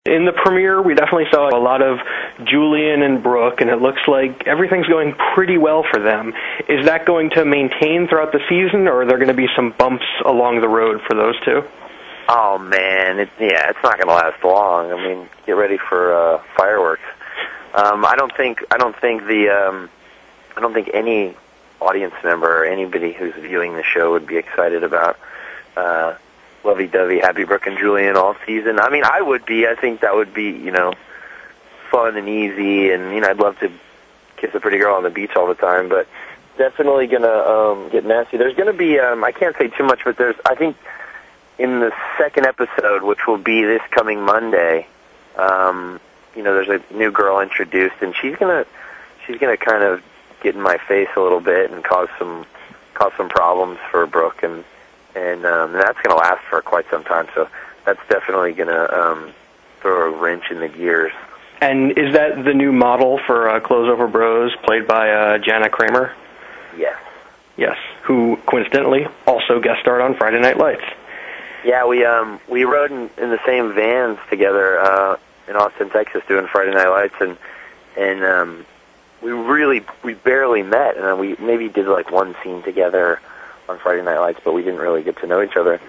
In the premiere, we definitely saw a lot of Julian and Brooke, and it looks like everything's going pretty well for them. Is that going to maintain throughout the season, or are there going to be some bumps along the road for those two? Oh man, it's not going to last long. I mean, get ready for fireworks. I don't think any audience member or anybody who's viewing the show would be excited about lovey-dovey, happy Brooke and Julian all season. I mean, I would be. I think that would be, fun and easy, and, I'd love to kiss a pretty girl on the beach all the time, but definitely going to get nasty. There's going to be, I can't say too much, but I think in the second episode, which will be this coming Monday, there's a new girl introduced, and she's gonna kind of get in my face a little bit and cause some problems for Brooke, and that's going to last for quite some time. So that's definitely going to throw a wrench in the gears. And is that the new model for Close Over Bros, played by Jana Kramer? Yes. Yes, who coincidentally also guest starred on Friday Night Lights. Yeah, we rode in the same vans together in Austin, Texas, doing Friday Night Lights, and we barely met, and we maybe did like one scene together on Friday Night Lights, but we didn't really get to know each other.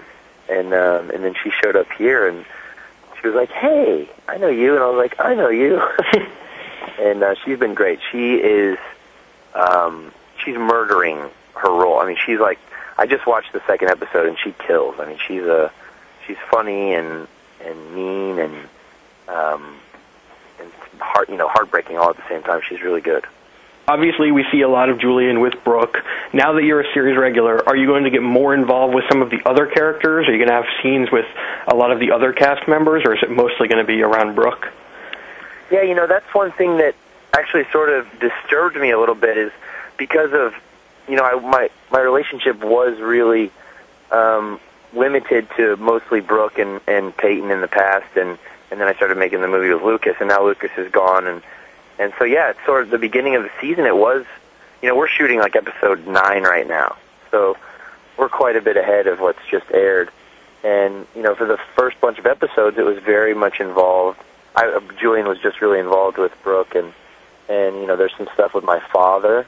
And then she showed up here, and she was like, "Hey, I know you," and I was like, "I know you." And she's been great. She is, she's murdering her role. I mean, she's like, I just watched the second episode, and she kills. I mean, she's funny and mean and heartbreaking all at the same time. She's really good. Obviously, we see a lot of Julian with Brooke. Now that you're a series regular, are you going to get more involved with some of the other characters? Are you going to have scenes with a lot of the other cast members, or is it mostly going to be around Brooke? Yeah, that's one thing that actually sort of disturbed me a little bit, is because of, my relationship was really limited to mostly Brooke and Peyton in the past, and then I started making the movie with Lucas, and now Lucas is gone, and so, yeah, it's sort of the beginning of the season. It was, we're shooting like episode 9 right now, so we're quite a bit ahead of what's just aired. And, for the first bunch of episodes, it was very much involved. Julian was just really involved with Brooke, and there's some stuff with my father.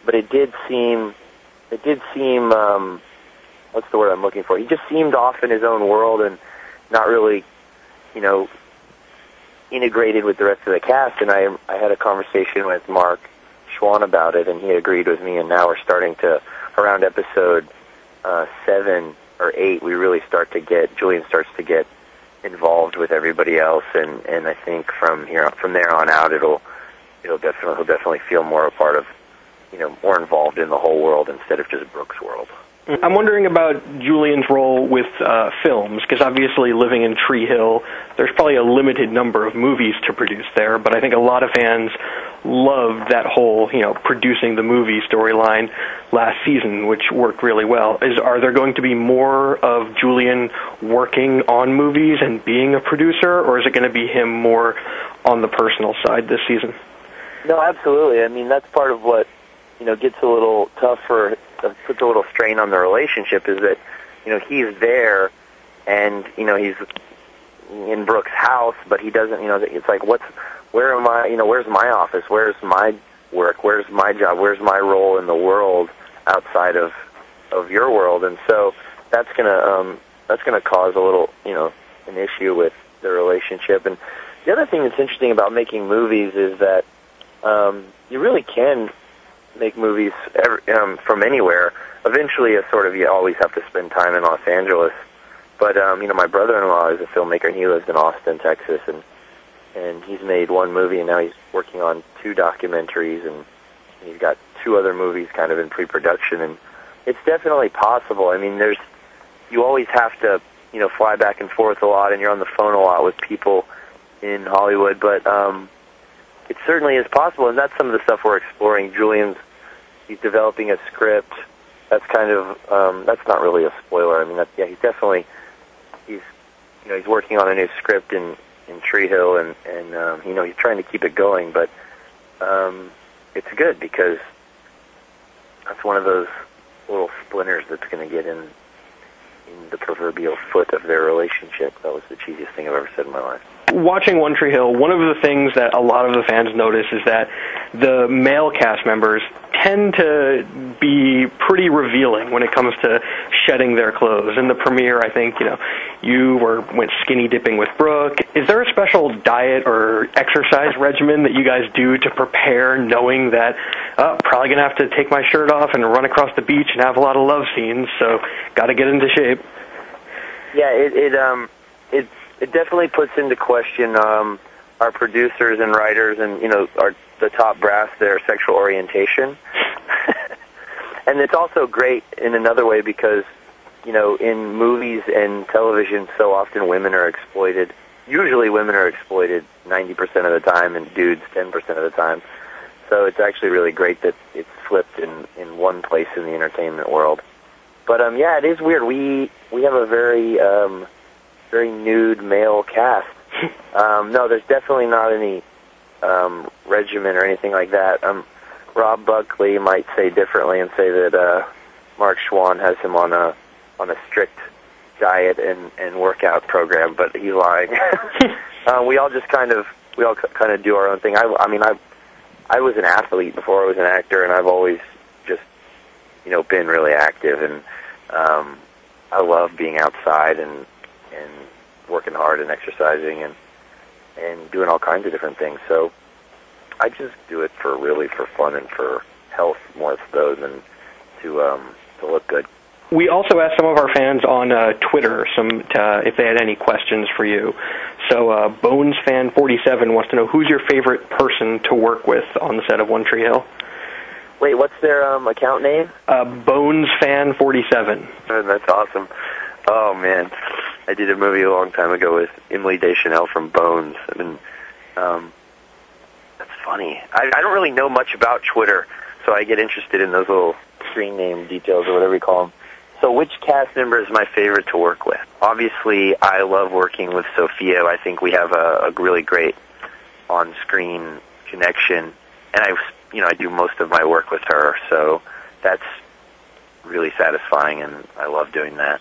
But it did seem, what's the word I'm looking for? He just seemed off in his own world and not really, integrated with the rest of the cast. And I had a conversation with Mark Schwann about it, and he agreed with me, and now we're starting to, around episode 7 or 8, we really Julian starts to get involved with everybody else, and I think from there on out, he'll definitely feel more a part of, more involved in the whole world instead of just Brooke's world. I'm wondering about Julian's role with films, because obviously living in Tree Hill, there's probably a limited number of movies to produce there, but I think a lot of fans loved that whole, producing the movie storyline last season, which worked really well. Are there going to be more of Julian working on movies and being a producer, or is it going to be him more on the personal side this season? No, absolutely. I mean, that's part of what, gets a little tougher, puts a little strain on the relationship, is that, he's there and, he's in Brooke's house, but he doesn't, it's like, where am I, where's my office? Where's my work? Where's my job? Where's my role in the world outside of your world? And so that's gonna cause a little, an issue with the relationship. And the other thing that's interesting about making movies is that you really can make movies from anywhere. Eventually, you always have to spend time in Los Angeles. But my brother-in-law is a filmmaker, and he lives in Austin, Texas, and he's made one movie, and now he's working on 2 documentaries, and he's got 2 other movies kind of in pre-production, and it's definitely possible. I mean, you always have to, fly back and forth a lot, and you're on the phone a lot with people in Hollywood, but it certainly is possible, and that's some of the stuff we're exploring. He's developing a script. That's kind of, that's not really a spoiler. I mean, he's working on a new script in Tree Hill, and he's trying to keep it going, but it's good because that's one of those little splinters that's going to get in the proverbial foot of their relationship. That was the cheesiest thing I've ever said in my life. Watching One Tree Hill, one of the things that a lot of the fans notice is that the male cast members tend to be pretty revealing when it comes to shedding their clothes. In the premiere, I think, you went skinny dipping with Brooke. Is there a special diet or exercise regimen that you guys do to prepare, knowing that probably going to have to take my shirt off and run across the beach and have a lot of love scenes, so got to get into shape? Yeah, it definitely puts into question our producers and writers and the top brass, their sexual orientation. And it's also great in another way because in movies and television, so often women are exploited. Usually women are exploited 90% of the time and dudes 10% of the time. So it's actually really great that it's flipped in one place in the entertainment world. But yeah, it is weird. We have a very nude male cast. No, there's definitely not any regimen or anything like that. Rob Buckley might say differently and say that Mark Schwann has him on a strict diet and workout program, but he's lying. We all kind of do our own thing. I was an athlete before I was an actor, and I've always just been really active, and I love being outside and working hard and exercising and doing all kinds of different things. So I just do it for fun and for health more so than to look good. We also asked some of our fans on Twitter if they had any questions for you. So BonesFan47 wants to know, who's your favorite person to work with on the set of One Tree Hill? Wait, what's their account name? BonesFan47. That's awesome. Oh, man. I did a movie a long time ago with Emily Deschanel from Bones. That's funny. I don't really know much about Twitter, so I get interested in those little screen name details or whatever you call them. So which cast member is my favorite to work with? Obviously, I love working with Sophia. I think we have a really great on-screen connection, and I do most of my work with her, so that's really satisfying, and I love doing that.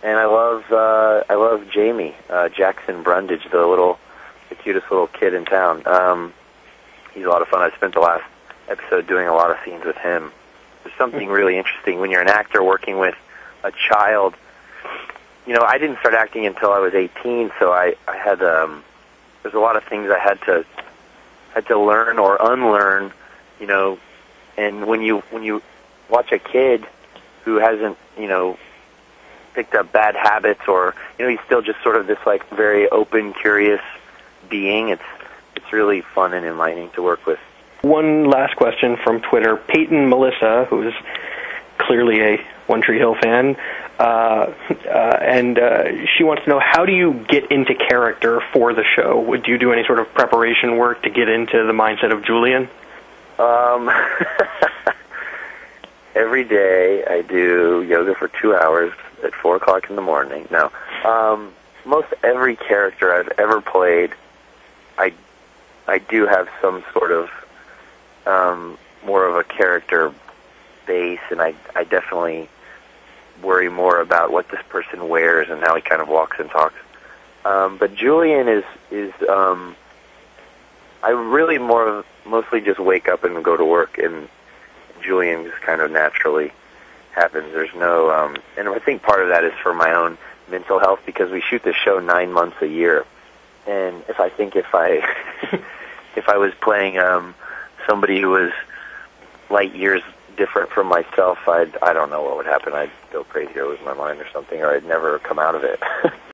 And I love Jamie Jackson Brundage, the cutest little kid in town. He's a lot of fun. I spent the last episode doing a lot of scenes with him. There's something really interesting when you're an actor working with a child. I didn't start acting until I was 18, so I had there's a lot of things I had to learn or unlearn, and when you watch a kid who hasn't, picked up bad habits, or he's still just sort of this very open, curious being. It's really fun and enlightening to work with. One last question from Twitter. Peyton Melissa, who is clearly a One Tree Hill fan, and she wants to know, how do you get into character for the show? Would you do any sort of preparation work to get into the mindset of Julian? Every day I do yoga for 2 hours at 4 o'clock in the morning. No. Most every character I've ever played, I do have some sort of more of a character base, and I definitely worry more about what this person wears and how he kind of walks and talks. But Julian is I really mostly just wake up and go to work, and Julian just kind of naturally happens. There's no, and I think part of that is for my own mental health, because we shoot this show 9 months a year, and if I if I was playing somebody who was light years different from myself, I don't know what would happen. I'd go crazy or lose my mind or something, or I'd never come out of it.